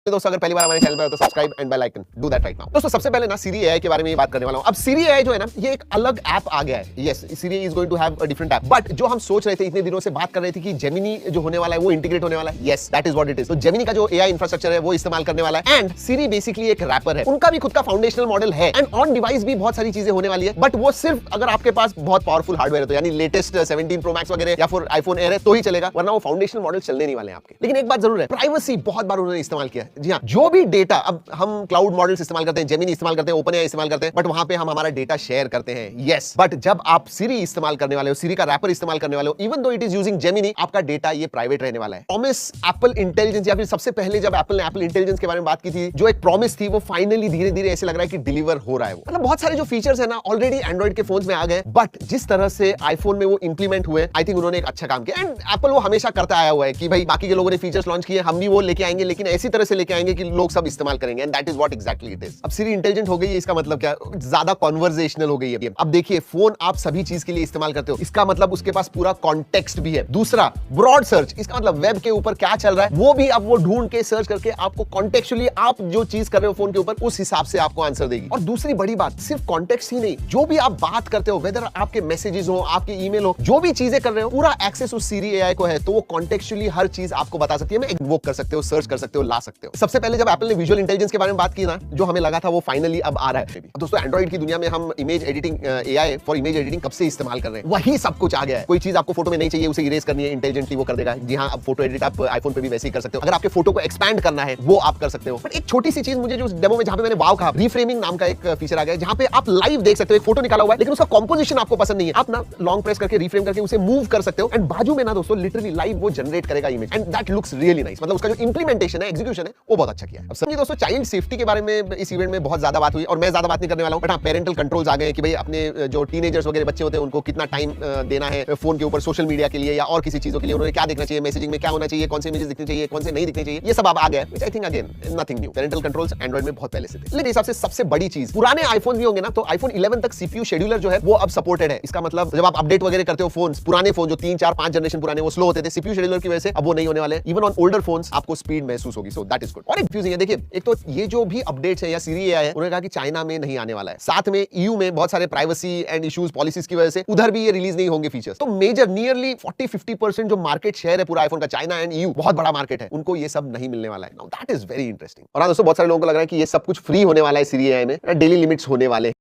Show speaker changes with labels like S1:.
S1: दोस्तों अगर पहली बार हमारे चैनल पे हो तो subscribe and bell icon do that right now. दोस्तों सबसे पहले ना सिरी एआई के बारे में बात करने वाला हूं। अब सिरी एआई जो है ना ये एक अलग ऐप आ गया है। Yes, Siri is going to have a different app, but जो हम सोच रहे थे इतने दिनों से बात कर रहे थे कि जेमिनी जो होने वाला है वो इंटीग्रेट होने वाला है। Yes, that is what it is. तो जेमिनी का जो एआई इंफ्रास्ट्रक्चर है वो इस्तेमाल करने वाला है एंड सिरी बेसिकली एक रैपर है। उनका भी खुद का फाउंडेशनल मॉडल है एंड ऑन डिवाइस भी बहुत सारी चीजें होने वाली है, बट वो सिर्फ अगर आपके पास बहुत पावरफुल हार्डवेयर है तो यानी लेटेस्ट 17 प्रो मैक्स वगैरह या फिर आईफोन एयर है तो ही चलेगा, वरना वो फाउंडेशनल मॉडल चलने नहीं वाले हैं आपके। लेकिन एक बात जरूर है, प्राइवेसी बहुत बार उन्होंने इस्तेमाल किया है। जी हां, जो भी डेटा, अब हम क्लाउड मॉडल्स इस्तेमाल करते हैं, जेमिनी इस्तेमाल करते हैं, ओपन एआई इस्तेमाल करते हैं, बट वहां पे हम हमारा डेटा शेयर करते हैं। यस, बट जब आप सिरी इस्तेमाल करने वाले हो, सिरी का रैपर इस्तेमाल करने वाले हो, even though it is using Gemini, आपका डेटा ये प्राइवेट रहने वाला है। प्रॉमिस एप्पल इंटेलिजेंस, या फिर सबसे पहले जब एप्पल ने एप्पल इंटेलिजेंस के बारे में बात की थी, जो एक प्रॉमिस थी वो फाइनली धीरे धीरे ऐसे लग रहा है कि डिलीवर हो रहा है। वो मतलब बहुत सारे जो फीचर्स है ना ऑलरेडी एंड्रॉइड के फोन्स में आ गए, बट जिस तरह से आईफोन में वो इंप्लीमेंट हुए, आई थिंक उन्होंने एक अच्छा काम किया। एंड एप्पल वो हमेशा करता आया हुआ है कि भाई बाकी के लोगों ने फीचर्स लॉन्च किए, हम भी वो लेके आएंगे, लेकिन ऐसी तरह से लेके आएंगे कि लोग सब इस्तेमाल करेंगे, and that is what exactly it is. अब सिरी इंटेलिजेंट हो गई है, इसका मतलब क्या? ज्यादा कॉन्वर्सेशनल हो गई है। अब देखिए, फोन आप सभी चीज के लिए इस्तेमाल करते हो, इसका मतलब उसके पास पूरा कॉन्टेक्स्ट भी है। दूसरा, ब्रॉड सर्च, इसका मतलब वेब के ऊपर क्या चल रहा है वो भी अब वो ढूंढ के सर्च करके आपको कॉन्टेक्चुअली आप जो चीज कर रहे हो फोन के ऊपर उस हिसाब से आपको आंसर देगी। और दूसरी बड़ी बात, सिर्फ कॉन्टेक्स्ट ही नहीं, जो भी आप बात करते हो, वेदर आपके मैसेजेस हो, आपके ईमेल हो, जो भी चीजें कर रहे हो, पूरा एक्सेस उस सिरी एआई को है, तो वो कॉन्टेक्चुअली हर चीज आपको बता सकती है। इन्वोक कर सकते हो, सर्च कर सकते हो, ला सकते हो। सबसे पहले जब एप्पल ने विजुअल इंटेलिजेंस के बारे में बात की ना, जो हमें लगा था वो फाइनली अब आ रहा है। दोस्तों एंड्रॉइड की दुनिया में हम image editing, AI for image editing कब से इस्तेमाल कर रहे हैं, वही सब कुछ आ गया है। कोई चीज आपको फोटो में नहीं चाहिए, उसे इरेज करनी है, इंटेलिजेंटली वो कर देगा। जी हां, अब फोटो एडिट आप आईफोन पे भी वैसे ही कर सकते हो। अगर आपके फोटो को एक्सपैंड करना है वो आप कर सकते हो। बट एक छोटी सी चीज मुझे जो डेमो में जहां पे मैंने वाव कहा, रिफ्रेमिंग नाम का एक फीचर आ गया है, जहां पे आप लाइव देख सकते हो, एक फोटो निकाला हुआ है लेकिन उसका कंपोजिशन आपको पसंद नहीं है, आप ना लॉन्ग प्रेस करके रिफ्रेम करके उसे मूव कर सकते हो एंड बाजू में ना दोस्तों लिटरली लाइव वो जनरेट करेगा image, and that looks really nice. मतलब उसका जो इंप्लीमेंटेशन है, एग्जीक्यूशन है, वो बहुत अच्छा किया है। अब समझिए दोस्तों, चाइल्ड सेफ्टी के बारे में इस इवेंट में बहुत ज्यादा बात हुई और मैं ज्यादा बात नहीं करने वाला हूं, बट हां, पेरेंटल कंट्रोल्स आ गए कि भाई अपने जो टीनेजर्स वगैरह बच्चे होते हैं उनको कितना टाइम देना है फोन के ऊपर, सोशल मीडिया के लिए या और किसी चीजों के लिए, उन्होंने क्या देखना चाहिए, मैसेजिंग में क्या होना चाहिए, कौन से इमेजेस दिखने चाहिए, कौन से नहीं दिखने चाहिए, ये सब अब आ गया है, which I think again nothing new. Parental controls Android में बहुत पहले से थे। लेकिन हिसाब से सबसे बड़ी चीज, पुराने आईफोन भी होंगे ना, तो आईफोन 11 तक सीपीयू शेड्यूलर जो है वो अब सपोर्टेड है। इसका मतलब जब आप अपडेट वगैरह करते हो फोन, पुराने फोन जो 3 4 5 जनरेशन पुराने वो स्लो होते थे, सीपीयू शेड्यूलर की वजह से अब वो नहीं होने वाले। इवन ऑन ओल्डर फोन्स आपको स्पीड महसूस होगी, सो दैट इज गुड। और कंफ्यूजिंग है, देखिए एक तो ये जो भी अपडेट्स है या सिरी एआई है, उन्होंने कहा कि चाइना में नहीं आने वाला है, साथ में ईयू में बहुत सारे प्राइवेसी एंड इश्यूज पॉलिसीज की वजह से उधर भी ये रिलीज नहीं होंगे फीचर्स। तो मेजर नियरली 40-50% जो मार्केट शेयर है पूरा आईफोन का, चाइना एंड ईयू बहुत बड़ा मार्केट है, उनको ये सब नहीं मिलने वाला है। Now that is very interesting. और दोस्तों बहुत सारे लोगों को लग रहा है कि ये सब कुछ फ्री होने वाला है सिरी एआई में, डेली लिमिट्स होने वाले हैं।